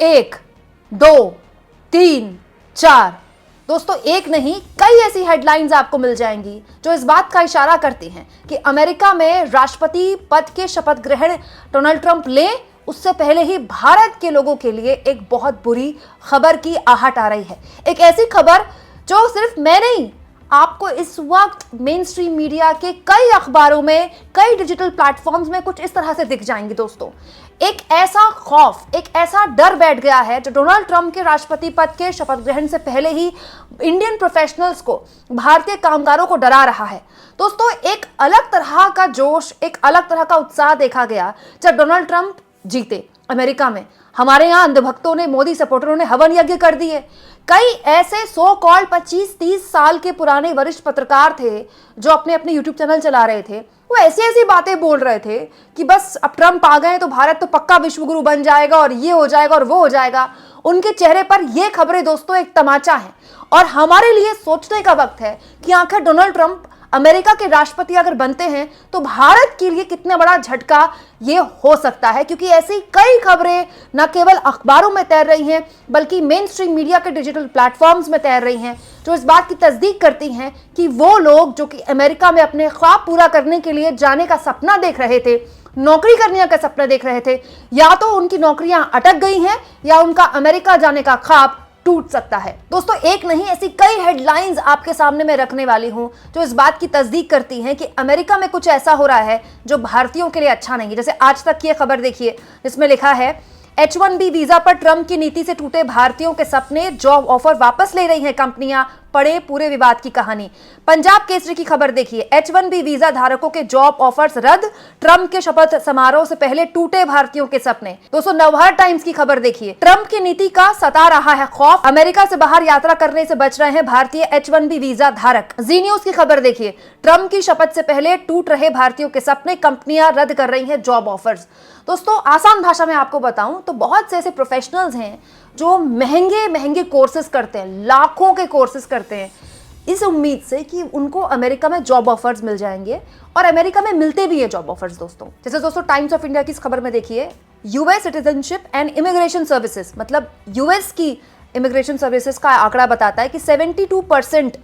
एक, दो, तीन, चार। दोस्तों एक नहीं कई ऐसी हेडलाइंस आपको मिल जाएंगी जो इस बात का इशारा करती हैं कि अमेरिका में राष्ट्रपति पद के शपथ ग्रहण डोनाल्ड ट्रंप ले उससे पहले ही भारत के लोगों के लिए एक बहुत बुरी खबर की आहट आ रही है। एक ऐसी खबर जो सिर्फ मैं नहीं, आपको इस वक्त मेन स्ट्रीम मीडिया के कई अखबारों में, कई डिजिटल प्लेटफॉर्म्स में कुछ इस तरह से दिख जाएंगी। दोस्तों एक ऐसा खौफ, एक ऐसा डर बैठ गया है जो डोनाल्ड ट्रंप के राष्ट्रपति पद के शपथ ग्रहण से पहले ही इंडियन प्रोफेशनल्स को, भारतीय कामगारों को डरा रहा है। दोस्तों एक अलग तरह का जोश, एक अलग तरह का उत्साह देखा गया जब डोनाल्ड ट्रंप जीते अमेरिका में। हमारे यहाँ अंधभक्तों ने, मोदी सपोर्टरों ने हवन यज्ञ कर दिए। कई ऐसे सो कॉल्ड 25-30 साल के पुराने वरिष्ठ पत्रकार थे जो अपने अपने यूट्यूब चैनल चला रहे थे। वो ऐसी ऐसी बातें बोल रहे थे कि बस अब ट्रंप आ गए तो भारत तो पक्का विश्वगुरु बन जाएगा और ये हो जाएगा और वो हो जाएगा। उनके चेहरे पर ये खबरें दोस्तों एक तमाचा है और हमारे लिए सोचने का वक्त है कि आखिर डोनाल्ड ट्रंप अमेरिका के राष्ट्रपति अगर बनते हैं तो भारत के लिए कितना बड़ा झटका ये हो सकता है। क्योंकि ऐसी कई खबरें न केवल अखबारों में तैर रही हैं बल्कि मेन स्ट्रीम मीडिया के डिजिटल प्लेटफॉर्म्स में तैर रही हैं जो इस बात की तस्दीक करती हैं कि वो लोग जो कि अमेरिका में अपने ख्वाब पूरा करने के लिए जाने का सपना देख रहे थे, नौकरी करने का सपना देख रहे थे, या तो उनकी नौकरियां अटक गई हैं या उनका अमेरिका जाने का ख्वाब टूट सकता है। दोस्तों एक नहीं ऐसी कई हेडलाइंस आपके सामने मैं रखने वाली हूं जो इस बात की तस्दीक करती हैं कि अमेरिका में कुछ ऐसा हो रहा है जो भारतीयों के लिए अच्छा नहीं है। जैसे आज तक की ये खबर देखिए जिसमें लिखा है H1B वीजा पर ट्रंप की नीति से टूटे भारतीयों के सपने, जॉब ऑफर वापस ले रही हैं कंपनियां, पढ़े पूरे विवाद की कहानी। पंजाब केसरी की खबर देखिए, H1B वीजा धारकों के जॉब ऑफर्स रद्द, ट्रंप के शपथ समारोह से पहले टूटे भारतीयों के सपने। दोस्तों नवभारत टाइम्स की खबर देखिए, ट्रंप की नीति का सता रहा है खौफ, अमेरिका से बाहर यात्रा करने से बच रहे हैं भारतीय H1B वीजा धारक। जी न्यूज की खबर देखिए, ट्रंप की शपथ से पहले टूट रहे भारतीयों के सपने, कंपनियां रद्द कर रही हैं जॉब ऑफर्स। दोस्तों आसान भाषा में आपको बताऊं तो बहुत से ऐसे प्रोफेशनल्स हैं जो महंगे महंगे कोर्सेज करते हैं, लाखों के कोर्सेज करते हैं इस उम्मीद से कि उनको अमेरिका में जॉब ऑफर्स मिल जाएंगे और अमेरिका में मिलते भी हैं जॉब ऑफर्स। दोस्तों दोस्तों टाइम्स ऑफ इंडिया की इस खबर में देखिए, US citizenship and immigration services, मतलब यूएस की इमिग्रेशन सर्विसेज का आंकड़ा बताता है कि 72%,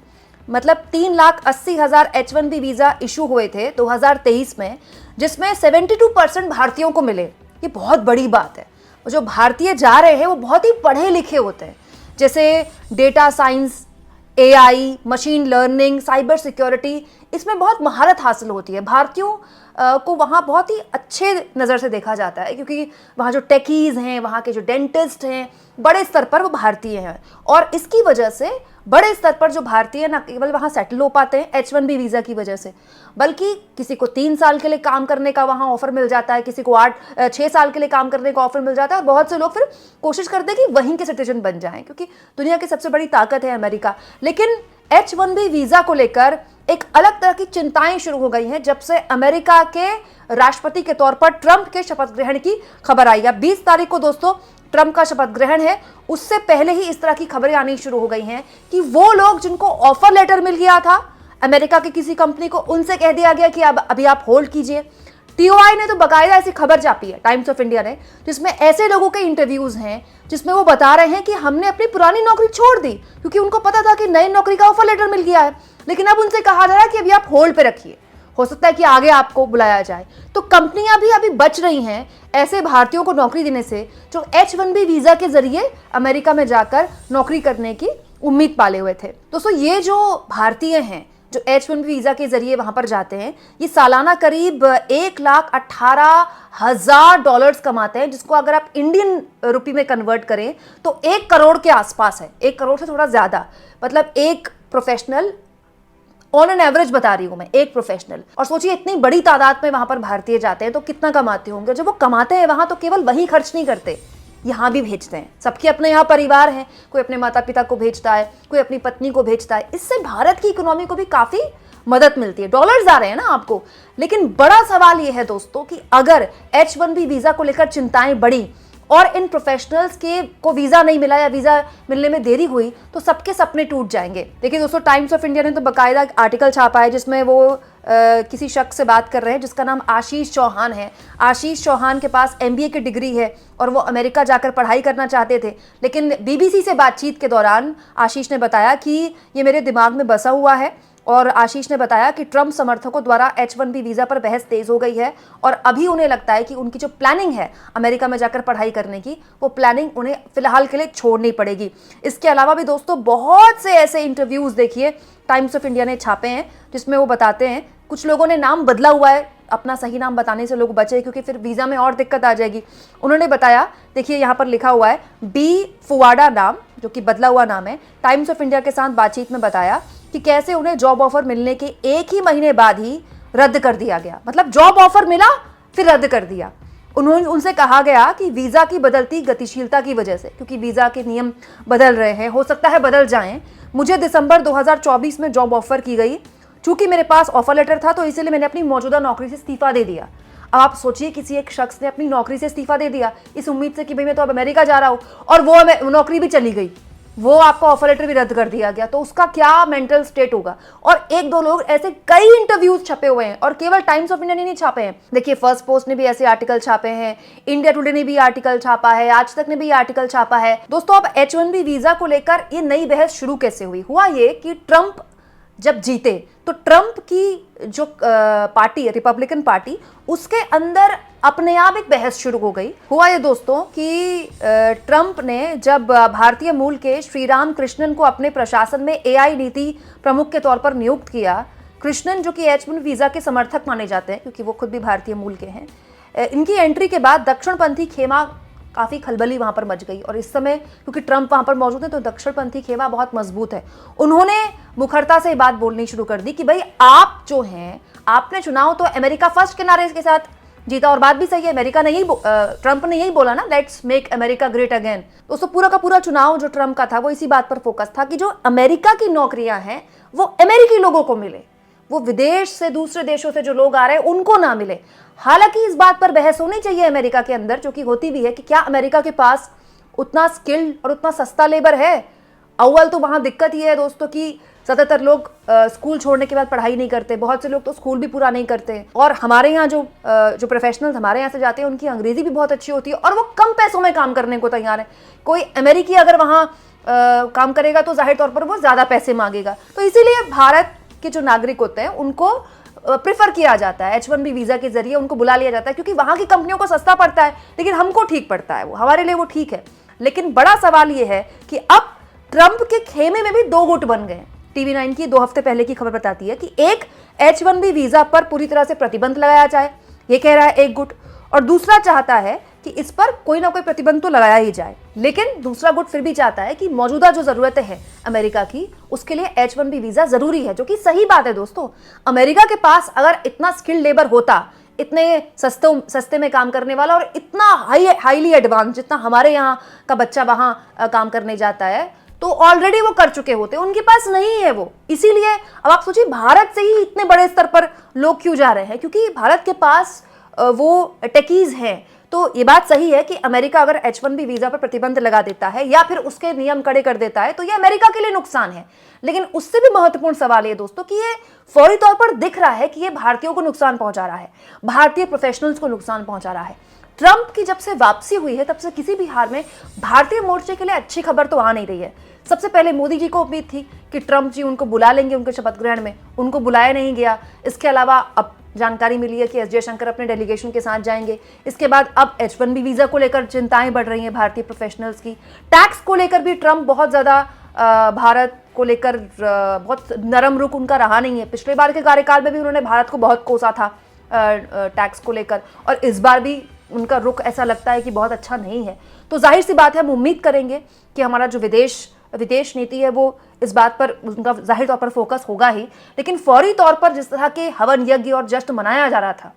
मतलब 3,80,000 H1B वीजा इशू हुए थे 2023 में, जिसमें 72% भारतीयों को मिले। ये बहुत बड़ी बात है। जो भारतीय जा रहे हैं वो बहुत ही पढ़े लिखे होते हैं, जैसे data science, AI, machine learning, cyber security, इसमें बहुत महारत हासिल होती है। भारतीयों को वहाँ बहुत ही अच्छे नज़र से देखा जाता है क्योंकि वहाँ जो टेकीज़ हैं, वहाँ के जो डेंटिस्ट हैं, बड़े स्तर पर वो भारतीय हैं और इसकी वजह से बड़े स्तर पर जो भारतीय ना केवल वहाँ सेटल हो पाते हैं H1B वीज़ा की वजह से, बल्कि किसी को 3 साल के लिए काम करने का वहाँ ऑफर मिल जाता है, किसी को 6 साल के लिए काम करने का ऑफर मिल जाता है और बहुत से लोग फिर कोशिश करते हैं कि वहीं के सिटीजन बन जाएं क्योंकि दुनिया की सबसे बड़ी ताकत है अमेरिका। लेकिन H1B वीज़ा को लेकर एक अलग तरह की चिंताएं शुरू हो गई हैं जब से अमेरिका के राष्ट्रपति के तौर पर ट्रंप के शपथ ग्रहण की खबर आई है। 20 तारीख को दोस्तों ट्रंप का शपथ ग्रहण है, उससे पहले ही इस तरह की खबरें आनी शुरू हो गई हैं कि वो लोग जिनको ऑफर लेटर मिल गया था अमेरिका की किसी कंपनी को, उनसे कह दिया गया कि अब अभी आप होल्ड कीजिए। TOI ने तो बाकायदा ऐसी खबर छापी है, टाइम्स ऑफ इंडिया ने, जिसमें ऐसे लोगों के इंटरव्यूज हैं जिसमें वो बता रहे हैं कि हमने अपनी पुरानी नौकरी छोड़ दी क्योंकि उनको पता था कि नई नौकरी का ऑफर लेटर मिल गया है, लेकिन अब उनसे कहा जा रहा है कि अभी आप होल्ड पे रखिए, हो सकता है कि आगे आपको बुलाया जाए। तो कंपनियां भी अभी बच रही हैं ऐसे भारतीयों को नौकरी देने से जो H1B वीजा के जरिए अमेरिका में जाकर नौकरी करने की उम्मीद पाले हुए थे। दोस्तों ये जो भारतीय हैं जो H1B वीजा के जरिए वहां पर जाते हैं, ये सालाना करीब $1,18,000 कमाते हैं, जिसको अगर आप इंडियन रुपी में कन्वर्ट करें तो 1 करोड़ के आसपास है, 1 करोड़ से थोड़ा ज्यादा। मतलब एक प्रोफेशनल, ऑन एन एवरेज बता रही हूं मैं, एक प्रोफेशनल। और सोचिए इतनी बड़ी तादाद में वहां पर भारतीय जाते हैं तो कितना कमाते होंगे। जब वो कमाते हैं वहां तो केवल वही खर्च नहीं करते, यहाँ भी भेजते हैं। सबके अपने यहाँ परिवार हैं, कोई अपने माता पिता को भेजता है, कोई अपनी पत्नी को भेजता है। इससे भारत की इकोनॉमी को भी काफी मदद मिलती है, डॉलर्स आ रहे हैं ना आपको। लेकिन बड़ा सवाल यह है दोस्तों कि अगर H1B वीजा को लेकर चिंताएं बढ़ी और इन प्रोफेशनल्स के को वीज़ा नहीं मिला या वीज़ा मिलने में देरी हुई तो सबके सपने टूट जाएंगे। देखिए दोस्तों, टाइम्स ऑफ इंडिया ने तो बाकायदा आर्टिकल छापा है जिसमें वो किसी शख्स से बात कर रहे हैं जिसका नाम आशीष चौहान है। आशीष चौहान के पास MBA की डिग्री है और वो अमेरिका जाकर पढ़ाई करना चाहते थे, लेकिन BBC से बातचीत के दौरान आशीष ने बताया कि ये मेरे दिमाग में बसा हुआ है। और आशीष ने बताया कि ट्रंप समर्थकों द्वारा H1B वीज़ा पर बहस तेज हो गई है और अभी उन्हें लगता है कि उनकी जो प्लानिंग है अमेरिका में जाकर पढ़ाई करने की, वो प्लानिंग उन्हें फिलहाल के लिए छोड़नी पड़ेगी। इसके अलावा भी दोस्तों बहुत से ऐसे इंटरव्यूज़ देखिए टाइम्स ऑफ इंडिया ने छापे हैं जिसमें वो बताते हैं, कुछ लोगों ने नाम बदला हुआ है, अपना सही नाम बताने से लोग बचे क्योंकि फिर वीज़ा में और दिक्कत आ जाएगी। उन्होंने बताया, देखिए यहाँ पर लिखा हुआ है बी फुवाडा नाम, जो कि बदला हुआ नाम है, टाइम्स ऑफ इंडिया के साथ बातचीत में बताया कि कैसे उन्हें जॉब ऑफर मिलने के 1 ही महीने बाद ही रद्द कर दिया गया। मतलब जॉब ऑफर मिला फिर रद्द कर दिया। उनसे कहा गया कि वीज़ा की बदलती गतिशीलता की वजह से, क्योंकि वीज़ा के नियम बदल रहे हैं, हो सकता है बदल जाएं, मुझे दिसंबर 2024 में जॉब ऑफर की गई। चूंकि मेरे पास ऑफर लेटर था तो इसीलिए मैंने अपनी मौजूदा नौकरी से इस्तीफा दे दिया। अब आप सोचिए, किसी एक शख्स ने अपनी नौकरी से इस्तीफा दे दिया इस उम्मीद से कि भाई मैं तो अब अमेरिका जा रहा हूँ, और वो नौकरी भी चली गई, वो आपका ऑफर लेटर भी रद्द कर दिया गया, तो उसका क्या मेंटल स्टेट होगा। और 1-2 लोग ऐसे कई इंटरव्यूज छपे हुए हैं और केवल टाइम्स ऑफ इंडिया ने नहीं छापे हैं। देखिए फर्स्ट पोस्ट ने भी ऐसे आर्टिकल छापे हैं, इंडिया टुडे ने भी आर्टिकल छापा है, आज तक ने भी आर्टिकल छापा है। दोस्तों अब H1B वीजा को लेकर ये नई बहस शुरू कैसे हुई? हुआ ये कि ट्रंप जब जीते तो ट्रंप की जो पार्टी है, रिपब्लिकन पार्टी, उसके अंदर अपने आप एक बहस शुरू हो गई। हुआ ये दोस्तों कि ट्रंप ने जब भारतीय मूल के श्रीराम कृष्णन को अपने प्रशासन में AI नीति प्रमुख के तौर पर नियुक्त किया। कृष्णन जो कि H1 वीज़ा के समर्थक माने जाते हैं क्योंकि वो खुद भी भारतीय मूल के हैं, इनकी एंट्री के बाद दक्षिणपंथी खेमा काफ़ी खलबली वहाँ पर मच गई। और इस समय क्योंकि ट्रंप वहाँ पर मौजूद है तो दक्षिणपंथी खेमा बहुत मजबूत है। उन्होंने मुखरता से बात बोलनी शुरू कर दी कि भाई आप जो हैं, आपने चुनाव तो अमेरिका फर्स्ट के नारे के साथ जीता, और बात भी सही है, अमेरिका ने यही ट्रंप ने यही बोला ना, let's make America great again. दोस्तों पूरा का पूरा चुनाव जो ट्रंप का था वो इसी बात पर फोकस था कि जो अमेरिका की नौकरियां हैं वो अमेरिकी लोगों को मिले, वो विदेश से दूसरे देशों से जो लोग आ रहे हैं उनको ना मिले। हालांकि इस बात पर बहस होनी चाहिए अमेरिका के अंदर, जो कि होती भी है, कि क्या अमेरिका के पास उतना स्किल्ड और उतना सस्ता लेबर है। अव्वल तो वहाँ दिक्कत ये है दोस्तों कि ज़्यादातर लोग स्कूल छोड़ने के बाद पढ़ाई नहीं करते, बहुत से लोग तो स्कूल भी पूरा नहीं करते। और हमारे यहाँ जो प्रोफेशनल्स हमारे यहाँ से जाते हैं उनकी अंग्रेजी भी बहुत अच्छी होती है और वो कम पैसों में काम करने को तैयार है। कोई अमेरिकी अगर वहाँ काम करेगा तो जाहिर तौर पर वो ज़्यादा पैसे मांगेगा। तो इसीलिए भारत के जो नागरिक होते हैं उनको प्रेफर किया जाता है, H1B वीज़ा के जरिए उनको बुला लिया जाता है, क्योंकि वहाँ की कंपनियों को सस्ता पड़ता है लेकिन हमको ठीक पड़ता है, वो हमारे लिए वो ठीक है। लेकिन बड़ा सवाल ये है कि अब ट्रंप के खेमे में भी 2 गुट बन गए। TV9 की 2 हफ्ते पहले की खबर बताती है कि एक H1B वीज़ा पर पूरी तरह से प्रतिबंध लगाया जाए, ये कह रहा है एक गुट, और दूसरा चाहता है कि इस पर कोई ना कोई प्रतिबंध तो लगाया ही जाए। लेकिन दूसरा गुट फिर भी चाहता है कि मौजूदा जो ज़रूरतें हैं अमेरिका की, उसके लिए H1B वीज़ा ज़रूरी है, जो कि सही बात है दोस्तों। अमेरिका के पास अगर इतना स्किल्ड लेबर होता, इतने सस्ते में काम करने वाला और इतना हाईली एडवांस जितना हमारे यहाँ का बच्चा वहाँ काम करने जाता है, तो ऑलरेडी वो कर चुके होते। उनके पास नहीं है वो। इसीलिए अब आप सोचिए भारत से ही इतने बड़े स्तर पर लोग क्यों जा रहे हैं, क्योंकि भारत के पास वो टेकीज हैं। तो ये बात सही है कि अमेरिका अगर H1B वीज़ा पर प्रतिबंध लगा देता है या फिर उसके नियम कड़े कर देता है तो ये अमेरिका के लिए नुकसान है। लेकिन उससे भी महत्वपूर्ण सवाल ये दोस्तों कि ये फौरी तौर पर दिख रहा है कि ये भारतीयों को नुकसान पहुंचा रहा है, भारतीय प्रोफेशनल्स को नुकसान पहुंचा रहा है। ट्रंप की जब से वापसी हुई है तब से किसी भी हाल में भारतीय मोर्चे के लिए अच्छी खबर तो आ नहीं रही है। सबसे पहले मोदी जी को उम्मीद थी कि ट्रंप जी उनको बुला लेंगे उनके शपथ ग्रहण में, उनको बुलाया नहीं गया। इसके अलावा अब जानकारी मिली है कि S जयशंकर अपने डेलीगेशन के साथ जाएंगे। इसके बाद अब H1B वीज़ा को लेकर चिंताएं बढ़ रही हैं भारतीय प्रोफेशनल्स की। टैक्स को लेकर भी ट्रंप बहुत ज़्यादा भारत को लेकर बहुत नरम रुख उनका रहा नहीं है। पिछले बार के कार्यकाल में भी उन्होंने भारत को बहुत कोसा था टैक्स को लेकर, और इस बार भी उनका रुख ऐसा लगता है कि बहुत अच्छा नहीं है। तो जाहिर सी बात है, हम उम्मीद करेंगे कि हमारा जो विदेश नीति है वो इस बात पर उनका जाहिर तौर पर फोकस होगा ही। लेकिन फौरी तौर पर जिस तरह के हवन यज्ञ और जश्न मनाया जा रहा था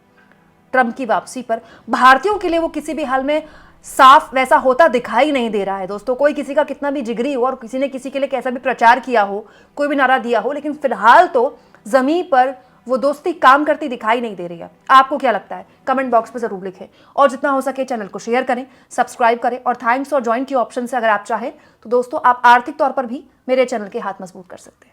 ट्रंप की वापसी पर, भारतीयों के लिए वो किसी भी हाल में साफ वैसा होता दिखाई नहीं दे रहा है दोस्तों। कोई किसी का कितना भी जिगरी हो और किसी ने किसी के लिए कैसा भी प्रचार किया हो, कोई भी नारा दिया हो, लेकिन फिलहाल तो जमीन पर वो दोस्ती काम करती दिखाई नहीं दे रही है। आपको क्या लगता है? कमेंट बॉक्स में जरूर लिखें और जितना हो सके चैनल को शेयर करें, सब्सक्राइब करें और थैंक्स और ज्वाइन की ऑप्शन से अगर आप चाहें तो दोस्तों आप आर्थिक तौर पर भी मेरे चैनल के हाथ मजबूत कर सकते हैं।